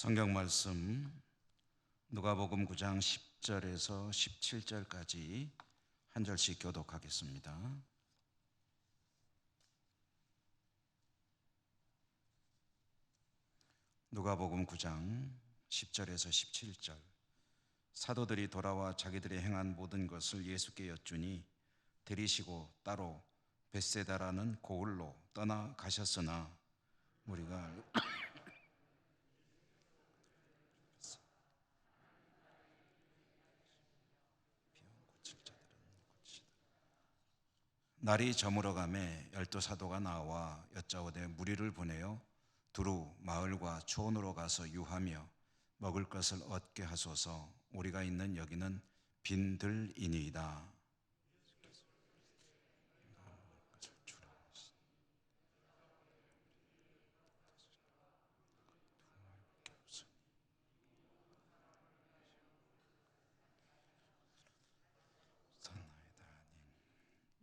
성경 말씀 누가복음 9장 10절에서 17절까지 한 절씩 교독하겠습니다. 누가복음 9장 10절에서 17절. 사도들이 돌아와 자기들이 행한 모든 것을 예수께 여쭈니 데리시고 따로 벳세다라는 고을로 떠나가셨으나 우리가 날이 저물어가매 12사도가 나와 여짜오되 무리를 보내어 두루 마을과 초원으로 가서 유하며 먹을 것을 얻게 하소서. 우리가 있는 여기는 빈들이니이다.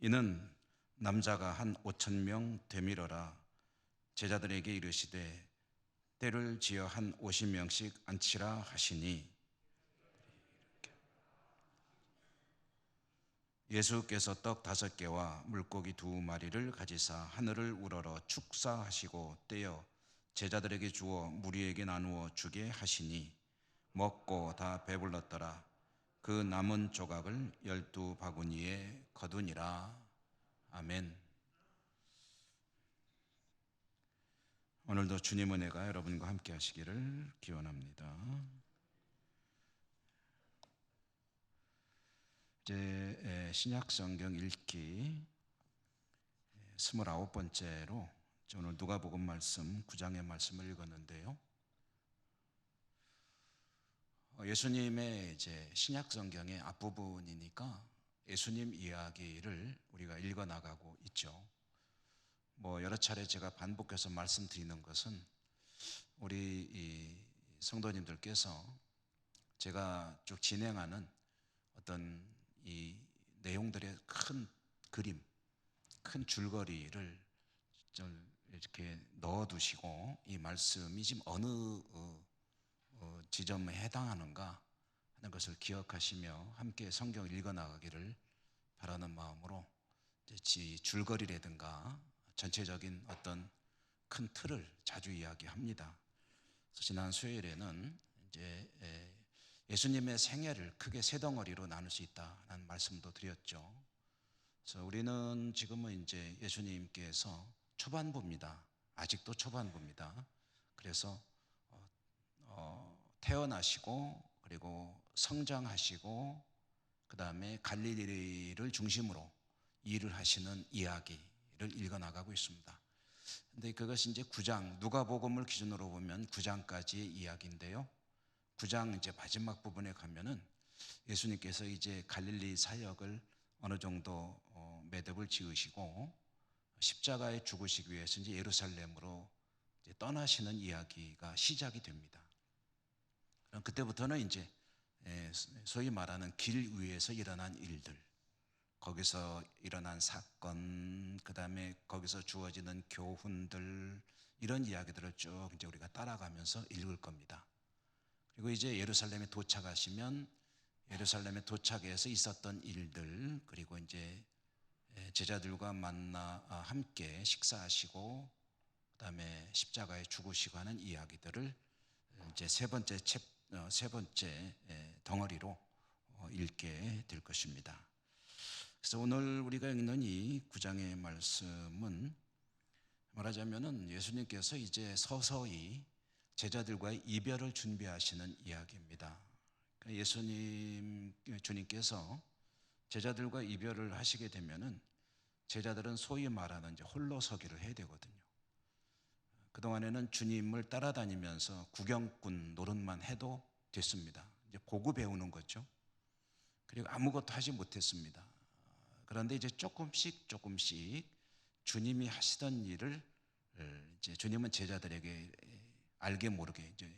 이는 남자가 한 5,000명 되밀어라. 제자들에게 이르시되 때를 지어 한 50명씩 앉히라 하시니 예수께서 떡 5개와 물고기 2마리를 가지사 하늘을 우러러 축사하시고 떼어 제자들에게 주어 무리에게 나누어 주게 하시니 먹고 다 배불렀더라. 그 남은 조각을 12바구니에 거두니라. 아멘. 오늘도 주님 은혜가 여러분과 함께 하시기를 기원합니다. 이제 신약 성경 읽기 29번째로 오늘 누가복음 말씀 9장의 말씀을 읽었는데요. 예수님의 이제 신약 성경의 앞부분이니까 예수님 이야기를 우리가 읽어 나가고 있죠. 여러 차례 제가 반복해서 말씀드리는 것은 우리 이 성도님들께서 제가 쭉 진행하는 어떤 이 내용들의 큰 그림, 큰 줄거리를 좀 이렇게 넣어두시고 이 말씀이 지금 어느 지점에 해당하는가 하는 것을 기억하시며 함께 성경을 읽어나가기를 바라는 마음으로 이제 줄거리라든가 전체적인 어떤 큰 틀을 자주 이야기합니다. 그래서 지난 수요일에는 이제 예수님의 생애를 크게 세 덩어리로 나눌 수 있다는 말씀도 드렸죠. 그래서 우리는 지금은 이제 예수님께서 초반부입니다. 아직도 초반부입니다. 그래서 태어나시고 그리고 성장하시고 그 다음에 갈릴리를 중심으로 일을 하시는 이야기를 읽어나가고 있습니다. 근데 그것이 이제 9장, 누가복음을 기준으로 보면 9장까지의 이야기인데요. 9장 이제 마지막 부분에 가면은 예수님께서 이제 갈릴리 사역을 어느 정도 매듭을 지으시고 십자가에 죽으시기 위해서 이제 예루살렘으로 이제 떠나시는 이야기가 시작이 됩니다. 그때부터는 이제 소위 말하는 길 위에서 일어난 일들, 거기서 일어난 사건, 그 다음에 거기서 주어지는 교훈들, 이런 이야기들을 쭉 이제 우리가 따라가면서 읽을 겁니다. 그리고 이제 예루살렘에 도착하시면 예루살렘에 도착해서 있었던 일들, 그리고 이제 제자들과 만나 함께 식사하시고 그 다음에 십자가에 죽으시고 하는 이야기들을 이제 세 번째 덩어리로 읽게 될 것입니다. 그래서 오늘 우리가 읽는 이 9장의 말씀은 말하자면은 예수님께서 이제 서서히 제자들과의 이별을 준비하시는 이야기입니다. 주님께서 제자들과 이별을 하시게 되면은 제자들은 소위 말하는 이제 홀로 서기를 해야 되거든요. 그동안에는 주님을 따라다니면서 구경꾼 노릇만 해도 됐습니다. 이제 보고 배우는 거죠. 그리고 아무것도 하지 못했습니다. 그런데 이제 조금씩 주님이 하시던 일을 이제 주님은 제자들에게 알게 모르게 이제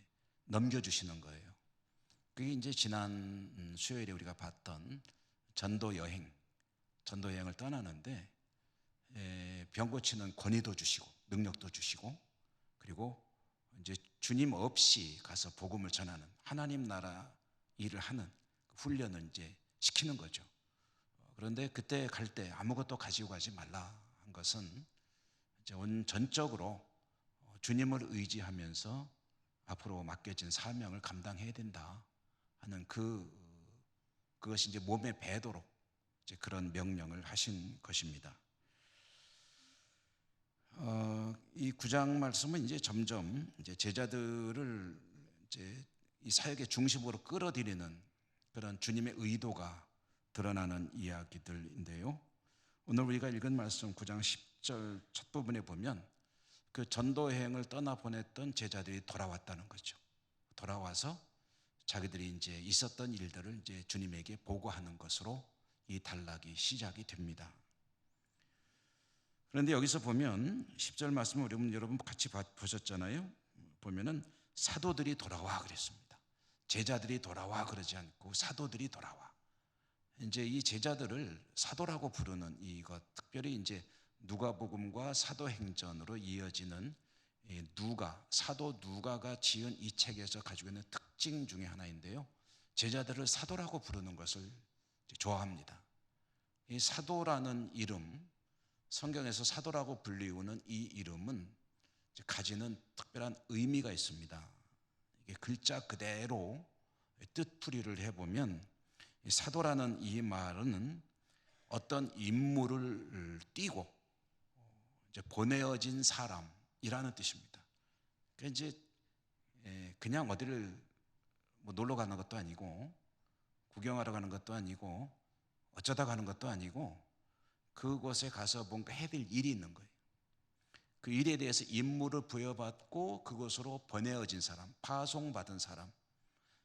넘겨주시는 거예요. 그게 이제 지난 수요일에 우리가 봤던 전도 여행을 떠나는데 병 고치는 권위도 주시고 능력도 주시고 그리고 이제 주님 없이 가서 복음을 전하는 하나님 나라 일을 하는 훈련을 이제 시키는 거죠. 그런데 그때 갈 때 아무것도 가지고 가지 말라 한 것은 이제 전적으로 주님을 의지하면서 앞으로 맡겨진 사명을 감당해야 된다 하는 그것이 이제 몸에 배도록 이제 그런 명령을 하신 것입니다. 이 9장 말씀은 이제 점점 이제 제자들을 이제 이 사역의 중심으로 끌어들이는 그런 주님의 의도가 드러나는 이야기들인데요. 오늘 우리가 읽은 말씀 9장 10절 첫 부분에 보면 그 전도여행을 떠나보냈던 제자들이 돌아왔다는 거죠. 돌아와서 자기들이 이제 있었던 일들을 이제 주님에게 보고하는 것으로 이 단락이 시작이 됩니다. 그런데 여기서 보면 10절 말씀을 여러분 같이 보셨잖아요. 보면은 사도들이 돌아와 그랬습니다. 제자들이 돌아와 그러지 않고 사도들이 돌아와. 이제 이 제자들을 사도라고 부르는 이것, 특별히 이제 누가복음과 사도행전으로 이어지는 사도 누가가 지은 이 책에서 가지고 있는 특징 중에 하나인데요. 제자들을 사도라고 부르는 것을 좋아합니다. 이 사도라는 이름, 성경에서 사도라고 불리우는 이 이름은 가지는 특별한 의미가 있습니다. 이게 글자 그대로 뜻풀이를 해보면 사도라는 이 말은 어떤 임무를 띠고 이제 보내어진 사람이라는 뜻입니다. 그러니까 이제 그냥 어디를 뭐 놀러 가는 것도 아니고 구경하러 가는 것도 아니고 어쩌다 가는 것도 아니고 그곳에 가서 뭔가 해야 될 일이 있는 거예요. 그 일에 대해서 임무를 부여받고 그곳으로 보내어진 사람, 파송받은 사람,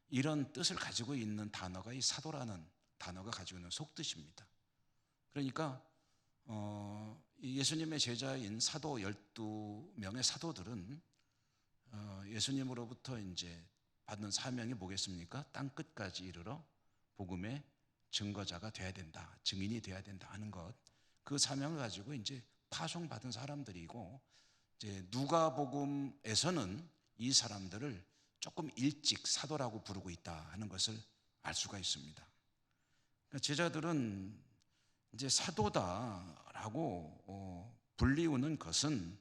이런 뜻을 가지고 있는 단어가 이 사도라는 단어가 가지고 있는 속뜻입니다. 그러니까 예수님의 제자인 사도 12명의 사도들은 예수님으로부터 이제 받는 사명이 뭐겠습니까? 땅 끝까지 이르러 복음의 증거자가 돼야 된다, 증인이 돼야 된다 하는 것, 그 사명을 가지고 이제 파송받은 사람들이고, 이제 누가복음에서는 이 사람들을 조금 일찍 사도라고 부르고 있다 하는 것을 알 수가 있습니다. 그러니까 제자들은 이제 사도다라고 불리우는 것은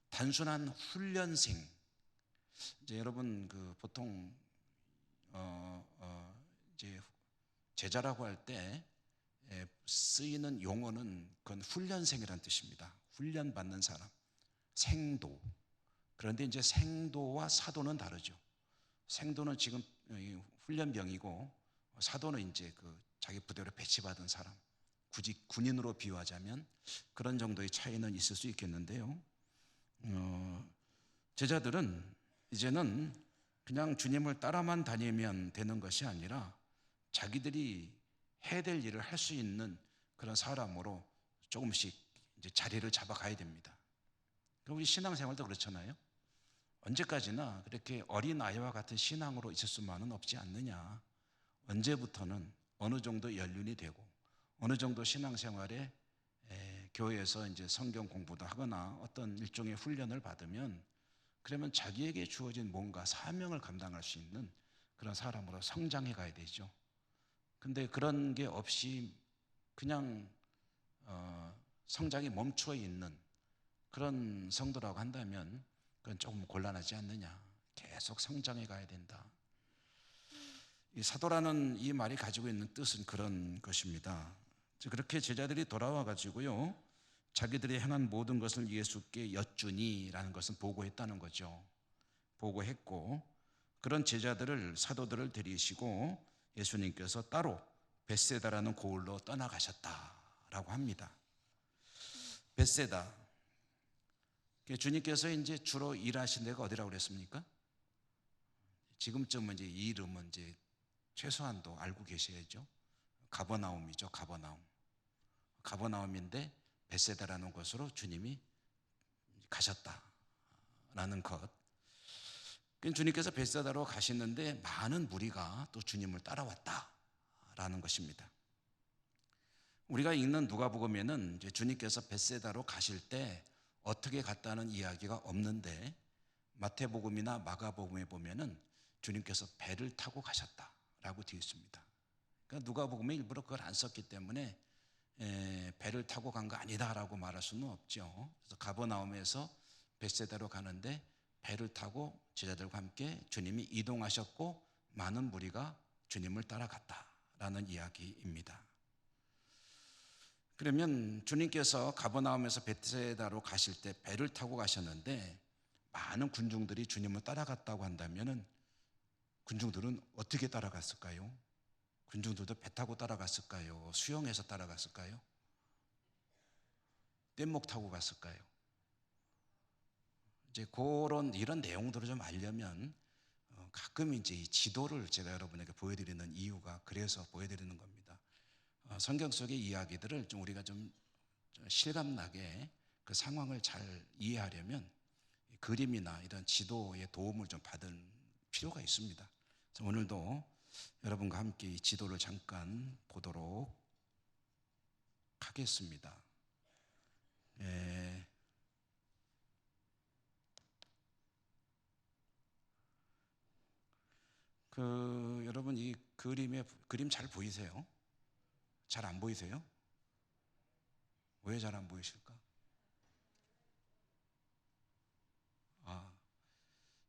단순한 훈련생. 이제 여러분 보통 이제 제자라고 할 때 쓰이는 용어는 그건 훈련생이라는 뜻입니다. 훈련받는 사람, 생도. 그런데 이제 생도와 사도는 다르죠. 생도는 지금 훈련병이고, 사도는 이제 자기 부대로 배치받은 사람, 굳이 군인으로 비유하자면 그런 정도의 차이는 있을 수 있겠는데요. 제자들은 이제는 그냥 주님을 따라만 다니면 되는 것이 아니라 자기들이 해야 될 일을 할 수 있는 그런 사람으로 조금씩 이제 자리를 잡아가야 됩니다. 우리 신앙생활도 그렇잖아요. 언제까지나 그렇게 어린아이와 같은 신앙으로 있을 수만은 없지 않느냐. 언제부터는 어느 정도 연륜이 되고 어느 정도 신앙생활에 교회에서 이제 성경 공부도 하거나 어떤 일종의 훈련을 받으면, 그러면 자기에게 주어진 뭔가 사명을 감당할 수 있는 그런 사람으로 성장해 가야 되죠. 근데 그런 게 없이 그냥 성장이 멈춰 있는 그런 성도라고 한다면 그건 조금 곤란하지 않느냐. 계속 성장해 가야 된다. 이 사도라는 이 말이 가지고 있는 뜻은 그런 것입니다. 그렇게 제자들이 돌아와 가지고요, 자기들이 행한 모든 것을 예수께 여쭈니라는 것은 보고했다는 거죠. 보고했고, 그런 제자들을, 사도들을 데리시고 예수님께서 따로 벳세다라는 고을로 떠나가셨다라고 합니다. 벳세다, 주님께서 이제 주로 일하신 데가 어디라고 그랬습니까? 지금쯤은 이제 이 이름은 이제 최소한도 알고 계셔야죠. 가버나움이죠. 가버나움인데 벳세다라는 곳으로 주님이 가셨다라는 것. 주님께서 벳세다로 가시는데 많은 무리가 또 주님을 따라왔다라는 것입니다. 우리가 읽는 누가복음에는 이제 주님께서 벳세다로 가실 때 어떻게 갔다는 이야기가 없는데, 마태복음이나 마가복음에 보면은 주님께서 배를 타고 가셨다라고 되어 있습니다. 그러니까 누가복음에 일부러 그걸 안 썼기 때문에 배를 타고 간 거 아니다라고 말할 수는 없죠. 그래서 가버나움에서 벳세다로 가는데 배를 타고 제자들과 함께 주님이 이동하셨고 많은 무리가 주님을 따라갔다라는 이야기입니다. 그러면 주님께서 가버나움에서 벳세다로 가실 때 배를 타고 가셨는데 많은 군중들이 주님을 따라갔다고 한다면 군중들은 어떻게 따라갔을까요? 군중들도 배 타고 따라갔을까요? 수영해서 따라갔을까요? 뗏목 타고 갔을까요? 이제 이런 내용들을 좀 알려면 가끔 이제 이 지도를 제가 여러분에게 보여드리는 이유가 그래서 보여드리는 겁니다. 성경 속의 이야기들을 좀 우리가 좀 실감나게 그 상황을 잘 이해하려면 그림이나 이런 지도의 도움을 좀 받을 필요가 있습니다. 그래서 오늘도 여러분과 함께 이 지도를 잠깐 보도록 하겠습니다. 여러분 이 그림 잘 보이세요? 잘 안 보이세요? 왜 잘 안 보이실까?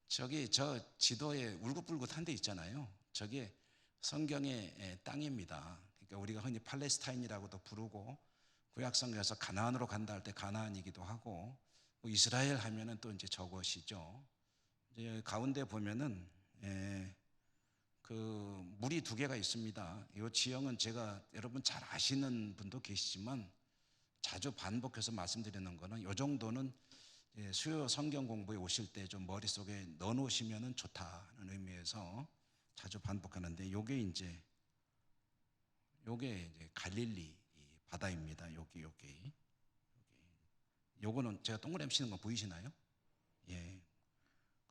저기 저 지도에 울긋불긋한 데 있잖아요. 저게 성경의 땅입니다. 그러니까 우리가 흔히 팔레스타인이라고도 부르고 구약성경에서 가나안으로 간다 할 때 가나안이기도 하고 뭐 이스라엘 하면은 또 이제 저것이죠. 이제 가운데 보면은 그 물이 두 개가 있습니다. 이 지형은 제가 여러분 잘 아시는 분도 계시지만 자주 반복해서 말씀드리는 거는 이 정도는 수요 성경 공부에 오실 때 좀 머릿속에 넣어 놓으시면 좋다는 의미에서 자주 반복하는데 요게 이제 갈릴리 바다입니다. 요거는 제가 동그라미 치는 거 보이시나요? 예.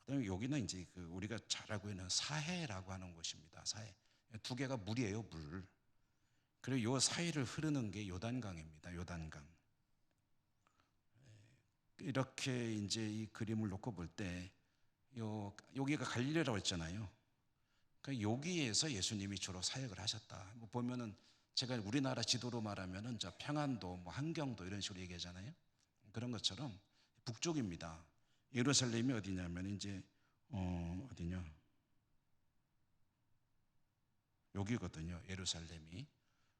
그다음에 여기는 이제 그 우리가 잘 알고 있는 사해라고 하는 곳입니다. 사해. 두 개가 물이에요, 물. 그리고 요 사이를 흐르는 게 요단강입니다. 요단강. 이렇게 이제 이 그림을 놓고 볼 때 여기가 갈릴리라고 했잖아요. 그러니까 여기에서 예수님이 주로 사역을 하셨다. 뭐 보면은 제가 우리나라 지도로 말하면은 저 평안도, 뭐 한경도 이런 식으로 얘기하잖아요. 그런 것처럼 북쪽입니다. 예루살렘이 어디냐면 이제 어디냐? 여기거든요. 예루살렘이.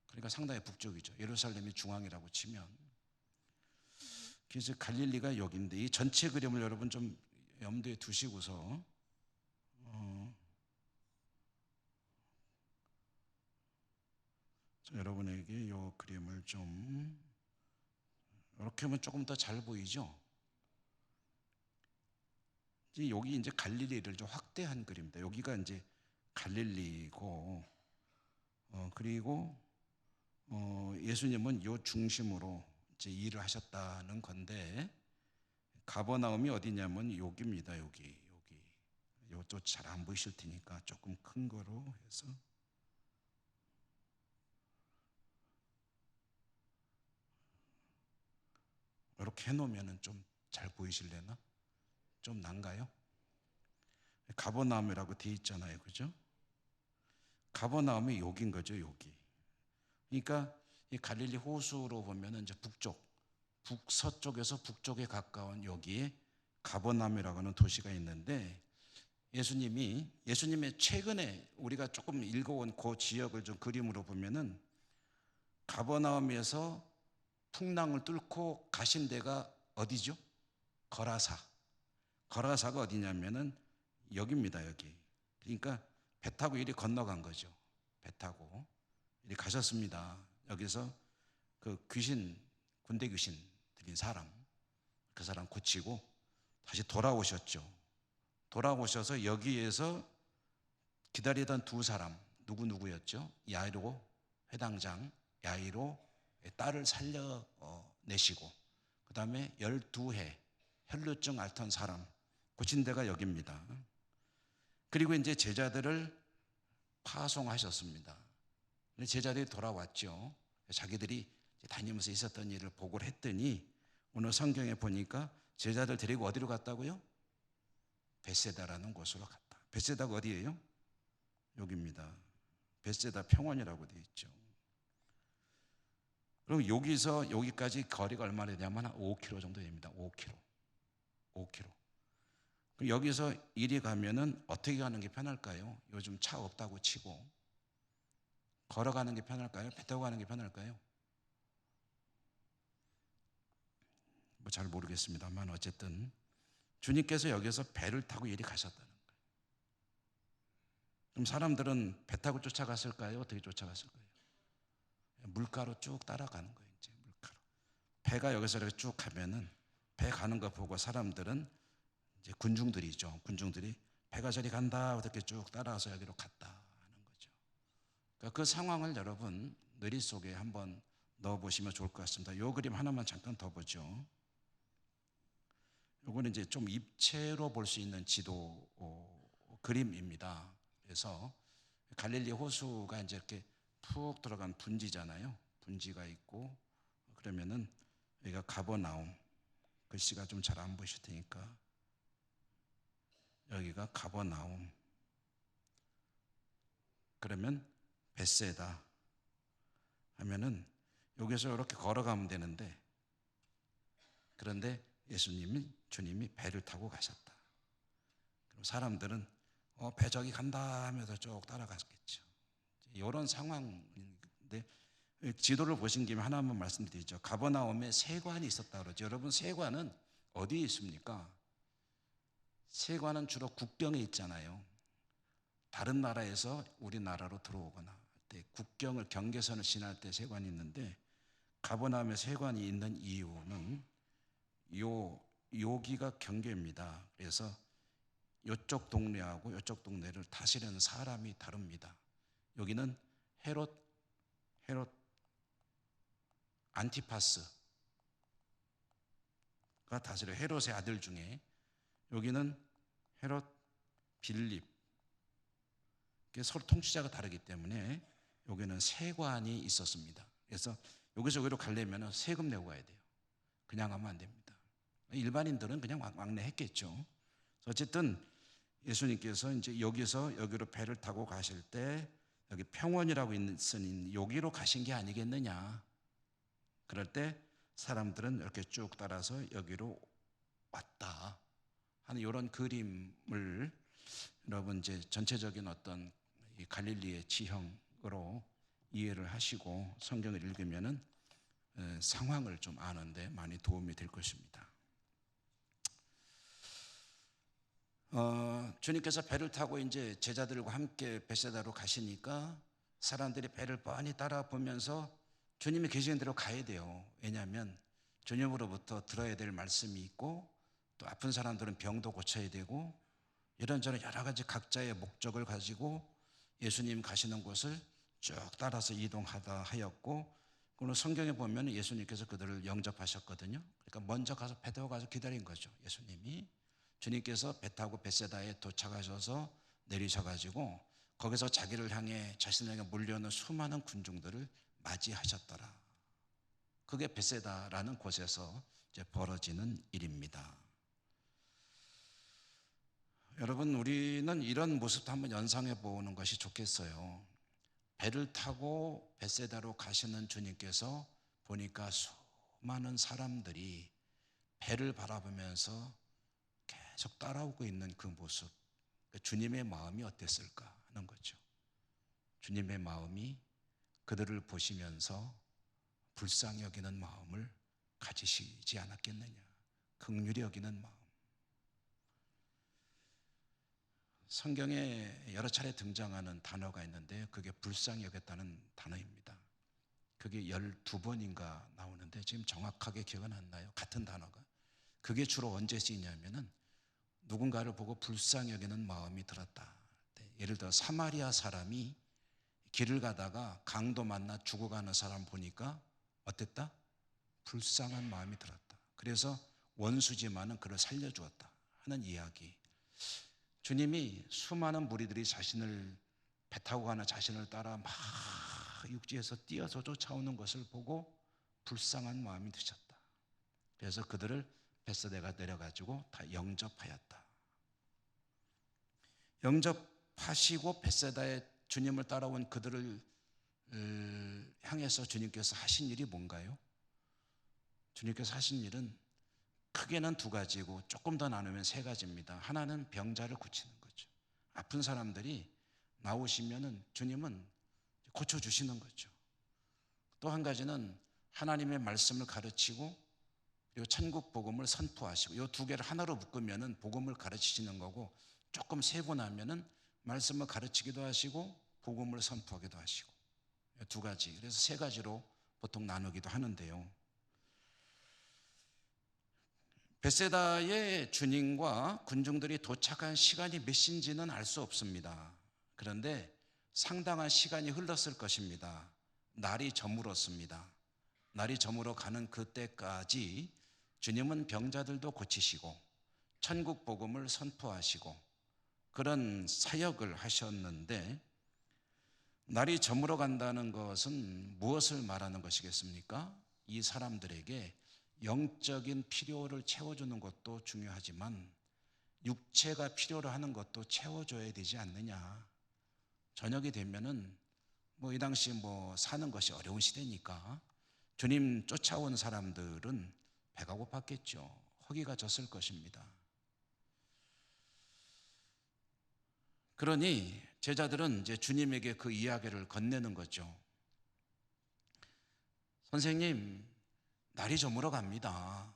그러니까 상당히 북쪽이죠. 예루살렘이 중앙이라고 치면. 그래서 갈릴리가 여기인데 이 전체 그림을 여러분 좀 염두에 두시고서 여러분에게 이 그림을 좀 이렇게 하면 조금 더 잘 보이죠? 여기 이제 갈릴리를 좀 확대한 그림입니다. 여기가 이제 갈릴리고 그리고 예수님은 요 중심으로 이제 일을 하셨다는 건데 가버나움이 어디냐면 여기입니다. 여기. 요쪽 잘 안 보이실 테니까 조금 큰 거로 해서 이렇게 해놓으면 좀 잘 보이실래나? 좀 난가요? 가버나움이라고 돼 있잖아요, 그죠? 가버나움이 여기인 거죠, 여기. 그러니까 이 갈릴리 호수로 보면은 이제 북서쪽에서 북쪽에 가까운 여기에 가버나움이라고 하는 도시가 있는데 예수님의 최근에 우리가 조금 읽어온 그 지역을 좀 그림으로 보면은 가버나움에서 풍랑을 뚫고 가신 데가 어디죠? 거라사가 어디냐면은 여기입니다. 여기. 그러니까 배 타고 이리 건너간 거죠. 배 타고 이리 가셨습니다. 여기서 그 군대 귀신 들린 사람, 그 사람 고치고 다시 돌아오셨죠. 돌아오셔서 여기에서 기다리던 두 사람 누구였죠? 야이로 회당장 야이로 딸을 살려내시고 그 다음에 12해 혈루증 앓던 사람 고친 데가 여기입니다. 그리고 이제 제자들을 파송하셨습니다. 제자들이 돌아왔죠. 자기들이 다니면서 있었던 일을 보고를 했더니 오늘 성경에 보니까 제자들 데리고 어디로 갔다고요? 벳세다라는 곳으로 갔다. 벳세다가 어디예요? 여기입니다. 벳세다 평원이라고 되어 있죠. 그럼 여기서 여기까지 거리가 얼마나 되냐면 한 5km 정도 됩니다. 5km. 5km. 그럼 여기서 이리 가면은 어떻게 가는 게 편할까요? 요즘 차 없다고 치고 걸어가는 게 편할까요? 배 타고 가는 게 편할까요? 뭐 잘 모르겠습니다만 어쨌든 주님께서 여기서 배를 타고 이리 가셨다는 거예요. 그럼 사람들은 배 타고 쫓아갔을까요? 어떻게 쫓아갔을까요? 물가로 쭉 따라가는 거예요. 이제 물가로. 배가 여기서 이렇게 쭉 가면은 배 가는 거 보고 사람들은 이제 군중들이죠. 군중들이 배가 저리 간다 이렇게 쭉 따라와서 여기로 갔다 하는 거죠. 그러니까 그 상황을 여러분 뇌리 속에 한번 넣어보시면 좋을 것 같습니다. 이 그림 하나만 잠깐 더 보죠. 이거는 이제 좀 입체로 볼 수 있는 지도 그림입니다. 그래서 갈릴리 호수가 이제 이렇게 푹 들어간 분지잖아요. 분지가 있고 그러면은 여기가 가버나움, 글씨가 좀 잘 안 보이실 테니까 여기가 가버나움, 그러면 벳세다 하면은 여기서 이렇게 걸어가면 되는데, 그런데 주님이 배를 타고 가셨다. 그럼 사람들은 배 저기 간다 하면서 쭉 따라갔겠죠. 이런 상황인데 지도를 보신 김에 하나만 말씀드리죠. 가버나움에 세관이 있었다 그러죠. 여러분, 세관은 어디에 있습니까? 세관은 주로 국경에 있잖아요. 다른 나라에서 우리나라로 들어오거나 할 때 국경을 경계선을 지날 때 세관이 있는데, 가버나움에 세관이 있는 이유는 여기가 경계입니다. 그래서 이쪽 동네하고 이쪽 동네를 다스리는 사람이 다릅니다. 여기는 헤롯 안티파스가 다스려, 헤롯의 아들 중에. 여기는 헤롯 빌립, 서로 통치자가 다르기 때문에 여기는 세관이 있었습니다. 그래서 여기서 여기로 가려면 세금 내고 가야 돼요. 그냥 가면 안 됩니다. 일반인들은 그냥 왕래했겠죠. 어쨌든 예수님께서 이제 여기서 여기로 배를 타고 가실 때 여기 평원이라고 있으니 여기로 가신 게 아니겠느냐. 그럴 때 사람들은 이렇게 쭉 따라서 여기로 왔다 하는 이런 그림을 여러분 이제 전체적인 어떤 이 갈릴리의 지형으로 이해를 하시고 성경을 읽으면은 상황을 좀 아는데 많이 도움이 될 것입니다. 주님께서 배를 타고 이제 제자들과 함께 벳세다로 가시니까 사람들이 배를 뻔히 따라 보면서 주님이 계시는 대로 가야 돼요. 왜냐하면 주님으로부터 들어야 될 말씀이 있고, 또 아픈 사람들은 병도 고쳐야 되고, 이런저런 여러 가지 각자의 목적을 가지고 예수님 가시는 곳을 쭉 따라서 이동하다 하였고, 그리고 성경에 보면 예수님께서 그들을 영접하셨거든요. 그러니까 먼저 가서 배 타고 가서 기다린 거죠. 예수님이. 주님께서 배 타고 벳세다에 도착하셔서 내리셔가지고 거기서 자기를 향해, 자신을 향해 몰려오는 수많은 군중들을 맞이하셨더라. 그게 벳세다라는 곳에서 이제 벌어지는 일입니다. 여러분, 우리는 이런 모습도 한번 연상해 보는 것이 좋겠어요. 배를 타고 벳세다로 가시는 주님께서 보니까 수많은 사람들이 배를 바라보면서 계속 따라오고 있는 그 모습, 주님의 마음이 어땠을까 하는 거죠. 주님의 마음이 그들을 보시면서 불쌍히 여기는 마음을 가지시지 않았겠느냐. 긍휼히 여기는 마음. 성경에 여러 차례 등장하는 단어가 있는데 그게 불쌍히 여겼다는 단어입니다. 그게 12번인가 나오는데 지금 정확하게 기억은 안 나요. 같은 단어가. 그게 주로 언제 쓰이냐면은 누군가를 보고 불쌍히 여기는 마음이 들었다. 예를 들어 사마리아 사람이 길을 가다가 강도 만나 죽어가는 사람 보니까 어땠다? 불쌍한 마음이 들었다. 그래서 원수지만은 그를 살려주었다 하는 이야기. 주님이 수많은 무리들이 자신을, 배 타고 가는 자신을 따라 막 육지에서 뛰어서 쫓아오는 것을 보고 불쌍한 마음이 드셨다. 그래서 그들을 벳세다가 내려가지고 다 영접하였다. 영접하시고 벳세다에 주님을 따라온 그들을 향해서 주님께서 하신 일이 뭔가요? 주님께서 하신 일은 크게는 두 가지고 조금 더 나누면 세 가지입니다. 하나는 병자를 고치는 거죠. 아픈 사람들이 나오시면은 주님은 고쳐주시는 거죠. 또 한 가지는 하나님의 말씀을 가르치고 그리고 천국 복음을 선포하시고, 이 두 개를 하나로 묶으면은 복음을 가르치시는 거고, 조금 세고 나면은 말씀을 가르치기도 하시고 복음을 선포하기도 하시고, 두 가지. 그래서 세 가지로 보통 나누기도 하는데요. 벳세다의 주님과 군중들이 도착한 시간이 몇 시인지는 알 수 없습니다. 그런데 상당한 시간이 흘렀을 것입니다. 날이 저물었습니다. 날이 저물어 가는 그때까지 주님은 병자들도 고치시고 천국 복음을 선포하시고 그런 사역을 하셨는데, 날이 저물어 간다는 것은 무엇을 말하는 것이겠습니까? 이 사람들에게 영적인 필요를 채워주는 것도 중요하지만 육체가 필요로 하는 것도 채워줘야 되지 않느냐. 저녁이 되면은 이 당시 사는 것이 어려운 시대니까 주님 쫓아온 사람들은 배가 고팠겠죠. 허기가 졌을 것입니다. 그러니 제자들은 이제 주님에게 그 이야기를 건네는 거죠. 선생님, 날이 저물어 갑니다.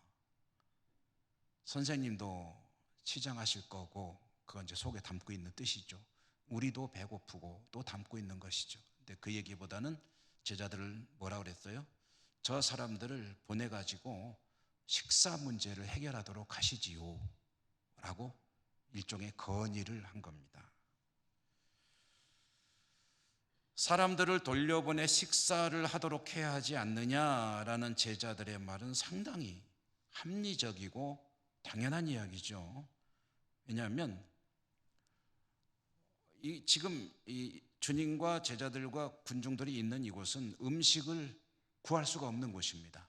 선생님도 치장하실 거고, 그건 이제 속에 담고 있는 뜻이죠. 우리도 배고프고 또 담고 있는 것이죠. 근데 그 얘기보다는 제자들을 뭐라 그랬어요? 저 사람들을 보내가지고 식사 문제를 해결하도록 하시지요 라고 일종의 건의를 한 겁니다. 사람들을 돌려보내 식사를 하도록 해야 하지 않느냐라는 제자들의 말은 상당히 합리적이고 당연한 이야기죠. 왜냐하면 지금 이 주님과 제자들과 군중들이 있는 이곳은 음식을 구할 수가 없는 곳입니다.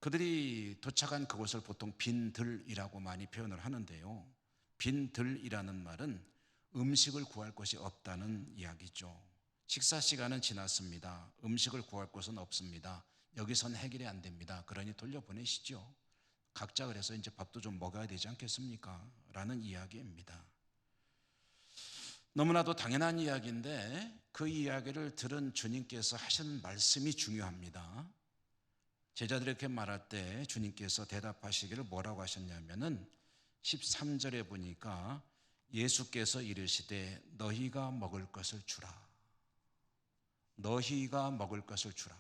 그들이 도착한 그곳을 보통 빈들이라고 많이 표현을 하는데요. 빈들이라는 말은 음식을 구할 곳이 없다는 이야기죠. 식사 시간은 지났습니다. 음식을 구할 곳은 없습니다. 여기선 해결이 안 됩니다. 그러니 돌려보내시죠. 각자 그래서 이제 밥도 좀 먹어야 되지 않겠습니까? 라는 이야기입니다. 너무나도 당연한 이야기인데 그 이야기를 들은 주님께서 하시는 말씀이 중요합니다. 제자들에게 말할 때 주님께서 대답하시기를 뭐라고 하셨냐면은 13절에 보니까 예수께서 이르시되 너희가 먹을 것을 주라. 너희가 먹을 것을 주라.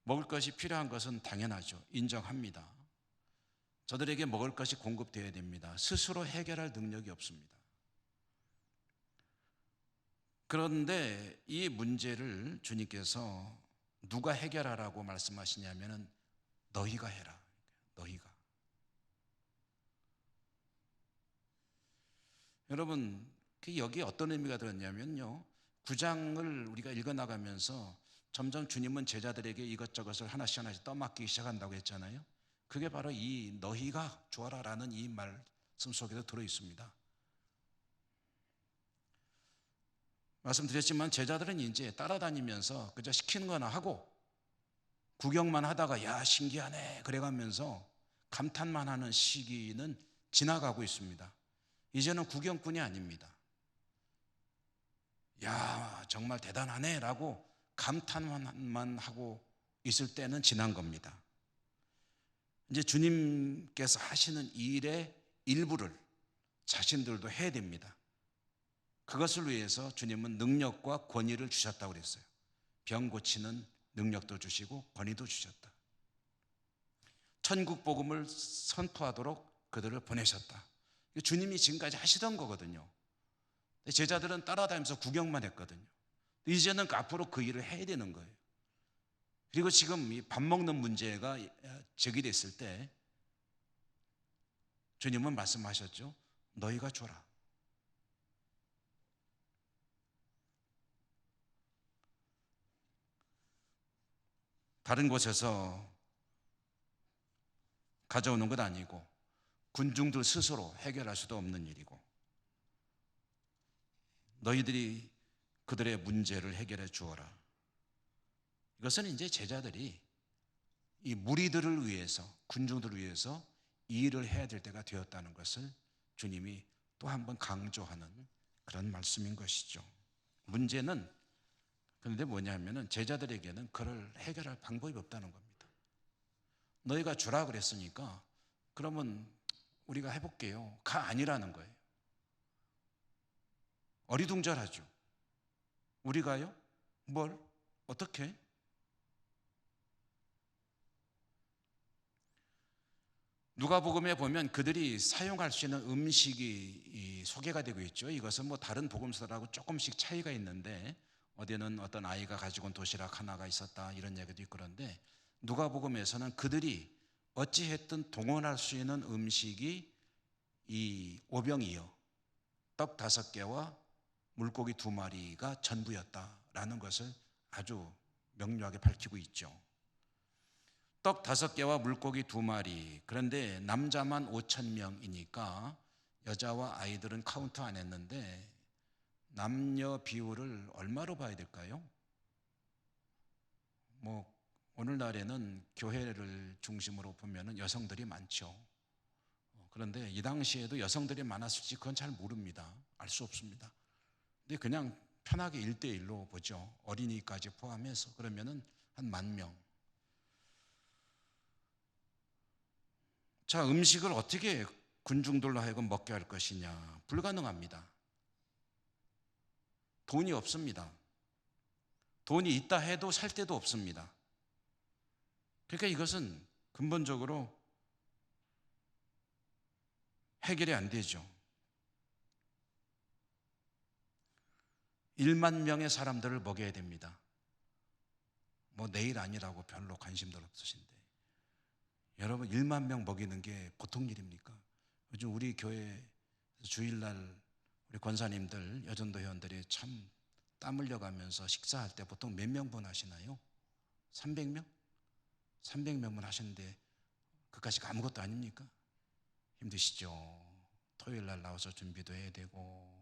먹을 것이 필요한 것은 당연하죠. 인정합니다. 저들에게 먹을 것이 공급되어야 됩니다. 스스로 해결할 능력이 없습니다. 그런데 이 문제를 주님께서 누가 해결하라고 말씀하시냐면은 너희가 해라. 너희가. 여러분, 여기에 어떤 의미가 들었냐면요, 9장을 우리가 읽어나가면서 점점 주님은 제자들에게 이것저것을 하나씩 하나씩 떠맡기기 시작한다고 했잖아요. 그게 바로 이 너희가 주어라라는 이 말씀 속에도 들어있습니다. 말씀드렸지만 제자들은 이제 따라다니면서 그저 시키는 거나 하고 구경만 하다가 야 신기하네 그래가면서 감탄만 하는 시기는 지나가고 있습니다. 이제는 구경꾼이 아닙니다. 야 정말 대단하네 라고 감탄만 하고 있을 때는 지난 겁니다. 이제 주님께서 하시는 일의 일부를 자신들도 해야 됩니다. 그것을 위해서 주님은 능력과 권위를 주셨다고 그랬어요. 병 고치는 능력도 주시고 권위도 주셨다. 천국 복음을 선포하도록 그들을 보내셨다. 주님이 지금까지 하시던 거거든요. 제자들은 따라다니면서 구경만 했거든요. 이제는 앞으로 그 일을 해야 되는 거예요. 그리고 지금 이 밥 먹는 문제가 제기됐을 때 주님은 말씀하셨죠. 너희가 줘라. 다른 곳에서 가져오는 것 아니고 군중들 스스로 해결할 수도 없는 일이고, 너희들이 그들의 문제를 해결해 주어라. 이것은 이제 제자들이 이 무리들을 위해서, 군중들을 위해서 이 일을 해야 될 때가 되었다는 것을 주님이 또 한 번 강조하는 그런 말씀인 것이죠. 문제는 그런데 뭐냐면은 제자들에게는 그를 해결할 방법이 없다는 겁니다. 너희가 주라 그랬으니까 그러면 우리가 해볼게요. 가 아니라는 거예요. 어리둥절하죠. 우리가요? 뭘? 어떻게? 누가복음에 보면 그들이 사용할 수 있는 음식이 소개가 되고 있죠. 이것은 뭐 다른 복음서라고 조금씩 차이가 있는데, 어디는 어떤 아이가 가지고 온 도시락 하나가 있었다 이런 얘기도 있고, 그런데 누가복음에서는 그들이 어찌했든 동원할 수 있는 음식이 이 오병이어 떡 5개와 물고기 2마리가 전부였다라는 것을 아주 명료하게 밝히고 있죠. 떡 5개와 물고기 2마리, 그런데 남자만 5,000명이니까 여자와 아이들은 카운트 안 했는데 남녀 비율을 얼마로 봐야 될까요? 뭐 오늘날에는 교회를 중심으로 보면 여성들이 많죠. 그런데 이 당시에도 여성들이 많았을지 그건 잘 모릅니다. 알 수 없습니다. 근데 그냥 편하게 1대1로 보죠. 어린이까지 포함해서. 그러면은 한 10,000명. 자, 음식을 어떻게 군중들로 하여금 먹게 할 것이냐? 불가능합니다. 돈이 없습니다. 돈이 있다 해도 살 데도 없습니다. 그러니까 이것은 근본적으로 해결이 안 되죠. 1만 명의 사람들을 먹여야 됩니다. 뭐 내일 아니라고 별로 관심도 없으신데, 여러분 1만 명 먹이는 게 보통 일입니까? 요즘 우리 교회 주일날 우리 권사님들, 여전도 회원들이 참 땀 흘려가면서 식사할 때 보통 몇 명분 하시나요? 300명? 300명분 하시는데 그까짓 아무것도 아닙니까? 힘드시죠? 토요일날 나와서 준비도 해야 되고,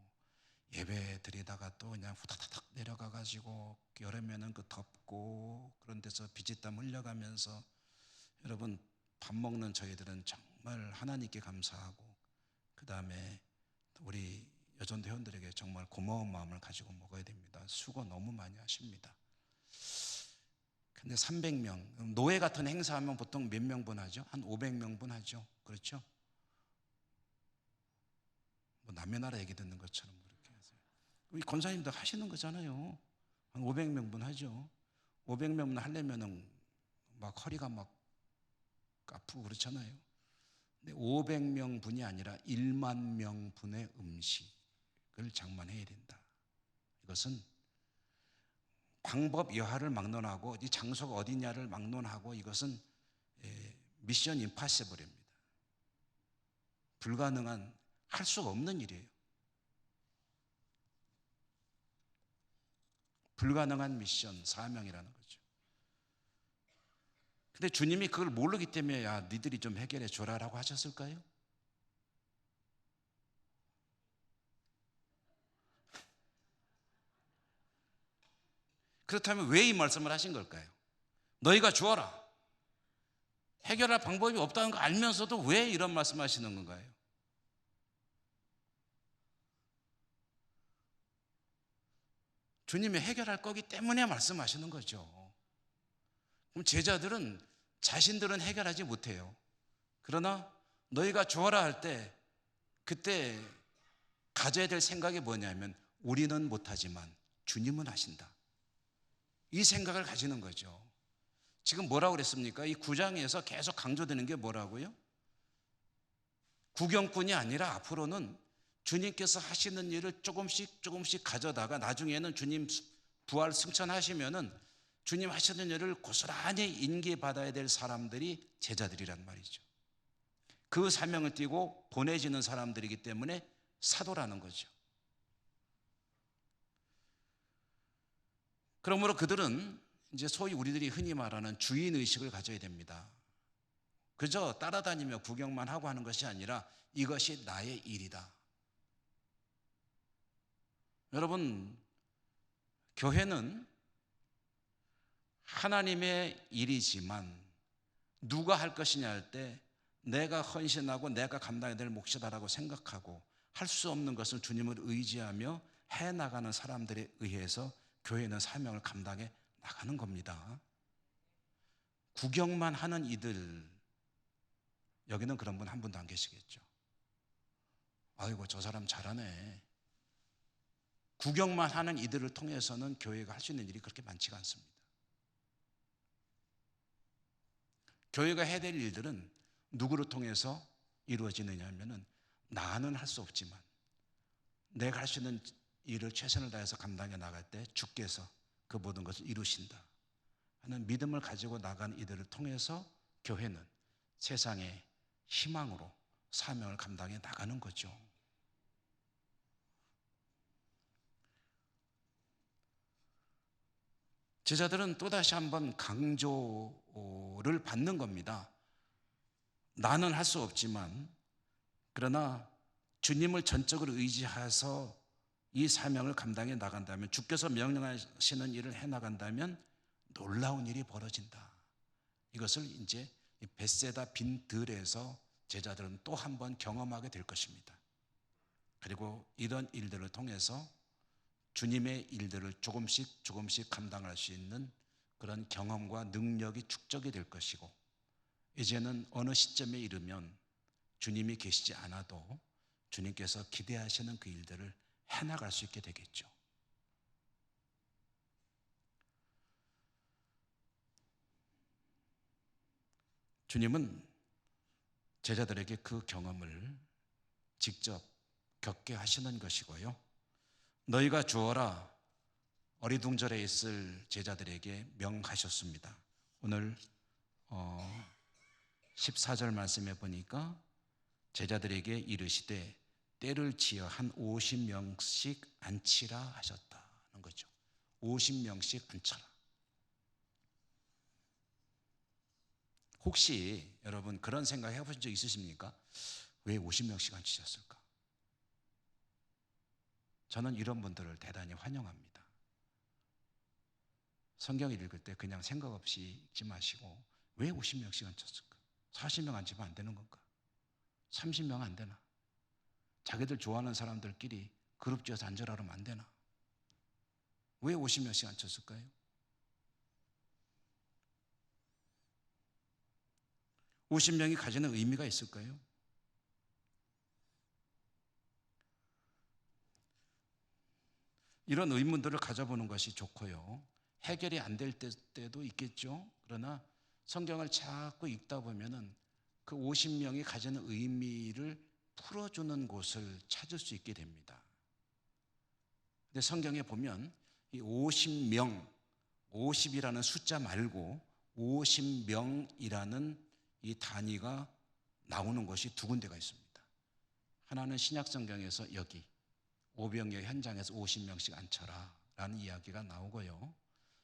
예배 드리다가 또 그냥 후다다닥 내려가 가지고 여름에는 그 덥고 그런 데서 비지땀 흘려가면서, 여러분 밥 먹는 저희들은 정말 하나님께 감사하고, 그 다음에 우리 여전도 회원들에게 정말 고마운 마음을 가지고 먹어야 됩니다. 수고 너무 많이 하십니다. 근데 300명, 노예 같은 행사하면 보통 몇 명분 하죠? 한 500명분 하죠. 그렇죠? 뭐 남의 나라 얘기 듣는 것처럼 그렇게 하세요. 우리 권사님도 하시는 거잖아요. 한 500명분 하죠. 500명분 하려면은 막 허리가 막 아프고 그렇잖아요. 근데 500명분이 아니라 1만 명분의 음식을 장만해야 된다. 이것은 방법 여하를 막론하고 이 장소가 어디냐를 막론하고, 이것은 미션 임파서블입니다. 불가능한, 할 수가 없는 일이에요. 불가능한 미션, 사명이라는 거죠. 근데 주님이 그걸 모르기 때문에 야, 니들이 좀 해결해 줘라라고 하셨을까요? 그렇다면 왜 이 말씀을 하신 걸까요? 너희가 주어라. 해결할 방법이 없다는 거 알면서도 왜 이런 말씀 하시는 건가요? 주님이 해결할 거기 때문에 말씀하시는 거죠. 그럼 제자들은 자신들은 해결하지 못해요. 그러나 너희가 주어라 할 때, 그때 가져야 될 생각이 뭐냐면 우리는 못하지만 주님은 하신다. 이 생각을 가지는 거죠. 지금 뭐라고 그랬습니까? 이 9장에서 계속 강조되는 게 뭐라고요? 구경꾼이 아니라 앞으로는 주님께서 하시는 일을 조금씩 가져다가 나중에는 주님 부활 승천하시면은 주님 하시는 일을 고스란히 인계받아야 될 사람들이 제자들이란 말이죠. 그 사명을 띠고 보내지는 사람들이기 때문에 사도라는 거죠. 그러므로 그들은 이제 소위 우리들이 흔히 말하는 주인의식을 가져야 됩니다. 그저 따라다니며 구경만 하고 하는 것이 아니라 이것이 나의 일이다. 여러분, 교회는 하나님의 일이지만 누가 할 것이냐 할 때 내가 헌신하고 내가 감당해야 될 몫이다라고 생각하고 할 수 없는 것을 주님을 의지하며 해나가는 사람들에 의해서 교회는 사명을 감당해 나가는 겁니다. 구경만 하는 이들, 여기는 그런 분 한 분도 안 계시겠죠. 아이고 저 사람 잘하네. 구경만 하는 이들을 통해서는 교회가 할 수 있는 일이 그렇게 많지가 않습니다. 교회가 해야 될 일들은 누구를 통해서 이루어지느냐 하면은 나는 할 수 없지만 내가 할 수 있는 일을 최선을 다해서 감당해 나갈 때 주께서 그 모든 것을 이루신다 하는 믿음을 가지고 나가는 이들을 통해서 교회는 세상의 희망으로 사명을 감당해 나가는 거죠. 제자들은 또다시 한번 강조를 받는 겁니다. 나는 할 수 없지만 그러나 주님을 전적으로 의지해서 이 사명을 감당해 나간다면, 주께서 명령하시는 일을 해 나간다면 놀라운 일이 벌어진다. 이것을 이제 벳세다 빈들에서 제자들은 또 한 번 경험하게 될 것입니다. 그리고 이런 일들을 통해서 주님의 일들을 조금씩 감당할 수 있는 그런 경험과 능력이 축적이 될 것이고, 이제는 어느 시점에 이르면 주님이 계시지 않아도 주님께서 기대하시는 그 일들을 해나갈 수 있게 되겠죠. 주님은 제자들에게 그 경험을 직접 겪게 하시는 것이고요. 너희가 주어라 어리둥절해 있을 제자들에게 명하셨습니다. 오늘 14절 말씀에 보니까 제자들에게 이르시되 때를 지어 한 50명씩 앉히라 하셨다는 거죠. 50명씩 앉혀라. 혹시 여러분 그런 생각 해보신 적 있으십니까? 왜 50명씩 앉히셨을까? 저는 이런 분들을 대단히 환영합니다. 성경을 읽을 때 그냥 생각 없이 읽지 마시고 왜 50명씩 앉혔을까? 40명 앉히면 안 되는 건가? 30명 안 되나? 자기들 좋아하는 사람들끼리 그룹 지어서 앉으라 그러면 안 되나? 왜 50명씩 앉혔을까요? 오십 명이 가지는 의미가 있을까요? 이런 의문들을 가져보는 것이 좋고요. 해결이 안 될 때도 있겠죠. 그러나 성경을 자꾸 읽다 보면은 그 50명이 가지는 의미를 풀어주는 곳을 찾을 수 있게 됩니다. 근데 성경에 보면 이 50명, 50이라는 숫자 말고 50명이라는 이 단위가 나오는 것이 두 군데가 있습니다. 하나는 신약 성경에서 여기 오병이어 현장에서 50명씩 앉혀라 라는 이야기가 나오고요.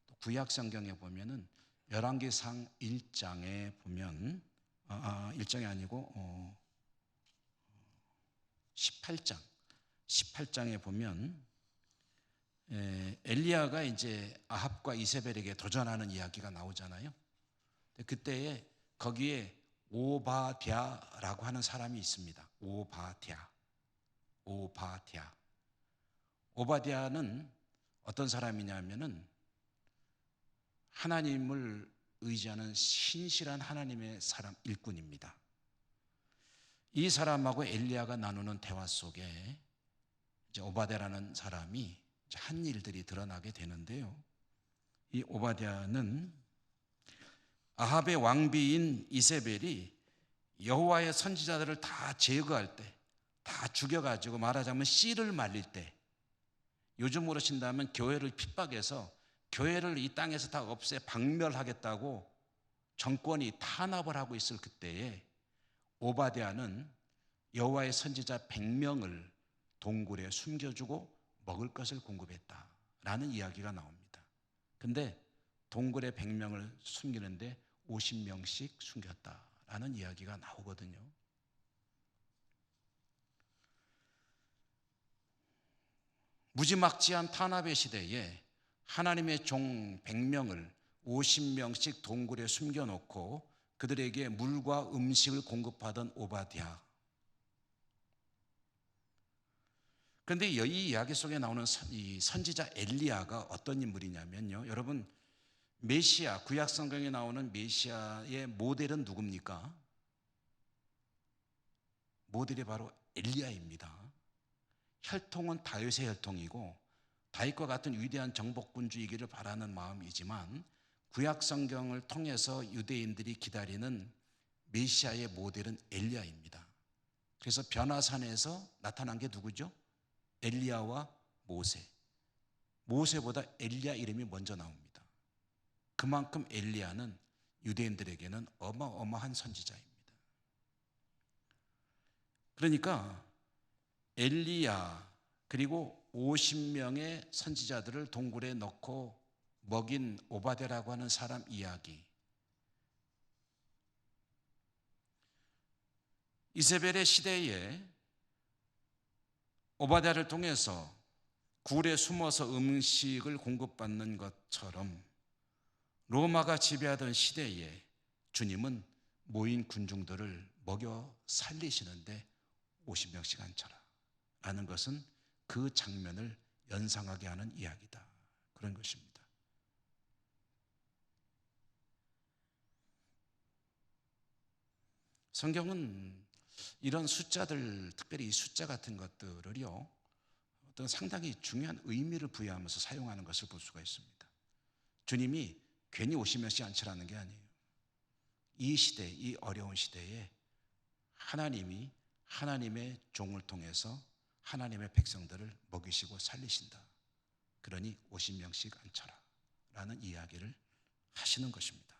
또 구약 성경에 보면은 열왕기상 1장에 보면 1장이 아니고 18장에 보면 엘리야가 이제 아합과 이세벨에게 도전하는 이야기가 나오잖아요. 그때에 거기에 오바댜라고 하는 사람이 있습니다. 오바댜는 어떤 사람이냐면은 하나님을 의지하는 신실한 하나님의 사람 일꾼입니다. 이 사람하고 엘리야가 나누는 대화 속에 이제 오바댜라는 사람이 한 일들이 드러나게 되는데요. 이 오바댜는 아합의 왕비인 이세벨이 여호와의 선지자들을 다 제거할 때, 다 죽여가지고 말하자면 씨를 말릴 때, 요즘으로 친다면 교회를 핍박해서 교회를 이 땅에서 다 없애 박멸하겠다고 정권이 탄압을 하고 있을 그때에 오바댜는 여호와의 선지자 100명을 동굴에 숨겨주고 먹을 것을 공급했다라는 이야기가 나옵니다. 근데 동굴에 100명을 숨기는데 50명씩 숨겼다라는 라는 이야기가 나오거든요. 무지막지한 탄압의 시대에 하나님의 종 100명을 50명씩 동굴에 숨겨놓고 그들에게 물과 음식을 공급하던 오바댜. 그런데 이 이야기 속에 나오는 이 선지자 엘리야가 어떤 인물이냐면요, 여러분, 메시아, 구약 성경에 나오는 메시아의 모델은 누굽니까? 모델이 바로 엘리야입니다. 혈통은 다윗의 혈통이고 다윗과 같은 위대한 정복군주이기를 바라는 마음이지만 구약 성경을 통해서 유대인들이 기다리는 메시아의 모델은 엘리야입니다. 그래서 변화산에서 나타난 게 누구죠? 엘리야와 모세. 모세보다 엘리야 이름이 먼저 나옵니다. 그만큼 엘리야는 유대인들에게는 어마어마한 선지자입니다. 그러니까 엘리야 그리고 50명의 선지자들을 동굴에 넣고 먹인 오바댜라고 하는 사람 이야기, 이세벨의 시대에 오바댜를 통해서 굴에 숨어서 음식을 공급받는 것처럼 로마가 지배하던 시대에 주님은 모인 군중들을 먹여 살리시는데 50명씩 앉혀라 라는 것은 그 장면을 연상하게 하는 이야기다, 그런 것입니다. 성경은 이런 숫자들, 특별히 이 숫자 같은 것들을요, 어떤 상당히 중요한 의미를 부여하면서 사용하는 것을 볼 수가 있습니다. 주님이 괜히 50명씩 앉히라는 게 아니에요. 이 시대, 이 어려운 시대에 하나님이 하나님의 종을 통해서 하나님의 백성들을 먹이시고 살리신다. 그러니 50명씩 앉혀라 라는 이야기를 하시는 것입니다.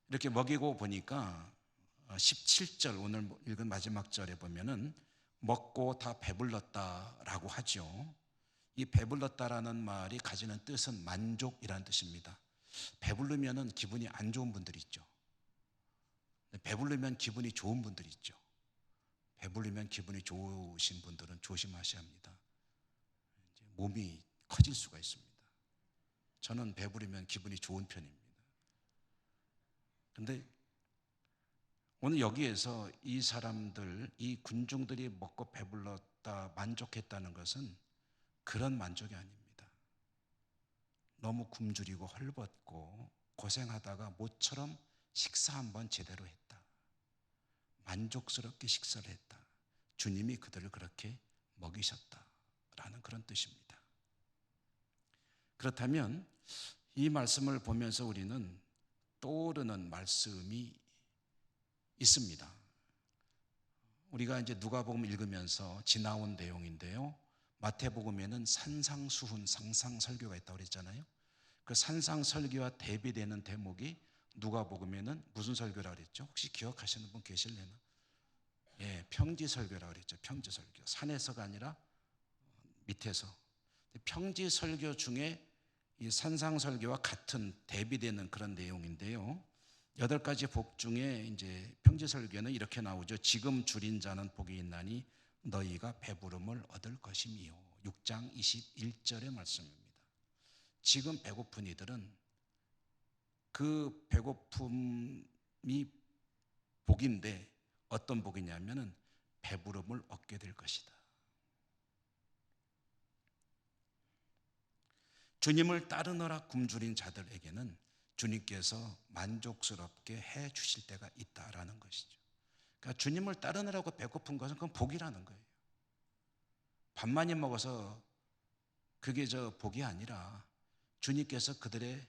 이렇게 먹이고 보니까 17절, 오늘 읽은 마지막 절에 보면은 먹고 다 배불렀다라고 하죠. 이 배불렀다라는 말이 가지는 뜻은 만족이라는 뜻입니다. 배부르면은 기분이 안 좋은 분들이 있죠. 배부르면 기분이 좋은 분들이 있죠. 배부르면 기분이 좋으신 분들은 조심하셔야 합니다. 몸이 커질 수가 있습니다. 저는 배부르면 기분이 좋은 편입니다. 그런데 오늘 여기에서 이 사람들, 이 군중들이 먹고 배불렀다, 만족했다는 것은 그런 만족이 아닙니다. 너무 굶주리고 헐벗고 고생하다가 모처럼 식사 한번 제대로 했다, 만족스럽게 식사를 했다, 주님이 그들을 그렇게 먹이셨다라는 그런 뜻입니다. 그렇다면 이 말씀을 보면서 우리는 떠오르는 말씀이 있습니다. 우리가 이제 누가복음 읽으면서 지나온 내용인데요, 마태복음에는 산상수훈, 상상설교가 있다고 그랬잖아요. 그 산상설교와 대비되는 대목이 누가복음에는 무슨 설교라고 그랬죠? 혹시 기억하시는 분 계실래나? 예, 평지설교라고 그랬죠. 평지설교. 산에서가 아니라 밑에서. 평지설교 중에 이 산상설교와 같은 대비되는 그런 내용인데요, 8가지 복 중에 이제 평지설교는 이렇게 나오죠. 지금 줄인 자는 복이 있나니 너희가 배부름을 얻을 것이미요. 6장 21절의 말씀입니다. 지금 배고픈 이들은 그 배고픔이 복인데 어떤 복이냐면은 배부름을 얻게 될 것이다. 주님을 따르느라 굶주린 자들에게는 주님께서 만족스럽게 해 주실 때가 있다라는 것이죠. 그러니까 주님을 따르느라고 배고픈 것은 그건 복이라는 거예요. 밥 많이 먹어서 그게 복이 아니라 주님께서 그들의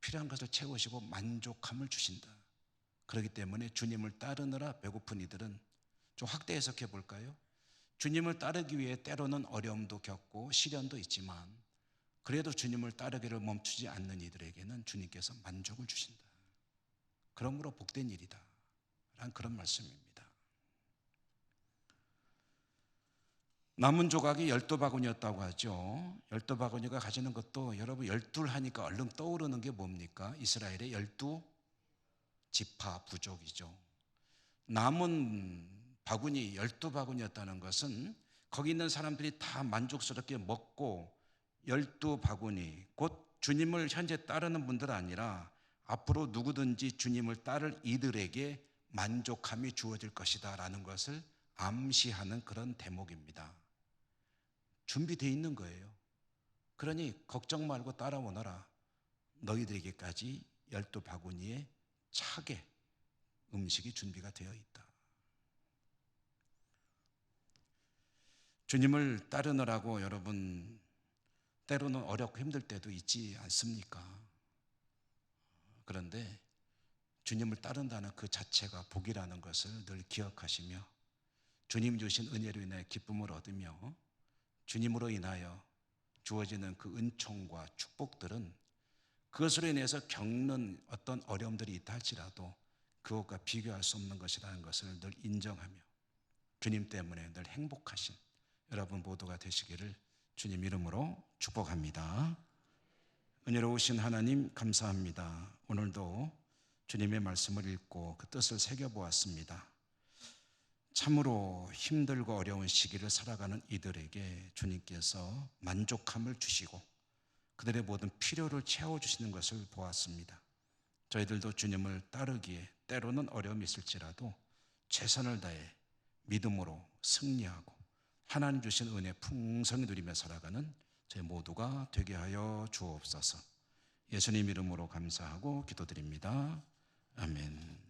필요한 것을 채우시고 만족함을 주신다. 그렇기 때문에 주님을 따르느라 배고픈 이들은, 좀 확대 해석해 볼까요? 주님을 따르기 위해 때로는 어려움도 겪고 시련도 있지만 그래도 주님을 따르기를 멈추지 않는 이들에게는 주님께서 만족을 주신다. 그러므로 복된 일이다 라는 그런 말씀입니다. 남은 조각이 12바구니였다고 하죠. 12바구니가 가지는 것도, 여러분 12 하니까 얼른 떠오르는 게 뭡니까? 이스라엘의 12 지파 부족이죠. 남은 바구니 12바구니였다는 것은 거기 있는 사람들이 다 만족스럽게 먹고 12바구니, 곧 주님을 현재 따르는 분들 아니라 앞으로 누구든지 주님을 따를 이들에게 만족함이 주어질 것이다 라는 것을 암시하는 그런 대목입니다. 준비되어 있는 거예요. 그러니 걱정 말고 따라오너라. 너희들에게까지 12바구니에 차게 음식이 준비가 되어 있다. 주님을 따르느라고 여러분 때로는 어렵고 힘들 때도 있지 않습니까? 그런데 주님을 따른다는 그 자체가 복이라는 것을 늘 기억하시며 주님 주신 은혜로 인해 기쁨을 얻으며 주님으로 인하여 주어지는 그 은총과 축복들은 그것으로 인해서 겪는 어떤 어려움들이 있다 할지라도 그것과 비교할 수 없는 것이라는 것을 늘 인정하며 주님 때문에 늘 행복하신 여러분 모두가 되시기를 주님 이름으로 축복합니다. 은혜로우신 하나님 감사합니다. 오늘도 주님의 말씀을 읽고 그 뜻을 새겨보았습니다. 참으로 힘들고 어려운 시기를 살아가는 이들에게 주님께서 만족함을 주시고 그들의 모든 필요를 채워주시는 것을 보았습니다. 저희들도 주님을 따르기에 때로는 어려움이 있을지라도 최선을 다해 믿음으로 승리하고 하나님 주신 은혜 풍성히 누리며 살아가는 저희 모두가 되게 하여 주옵소서. 예수님 이름으로 감사하고 기도드립니다. 아멘.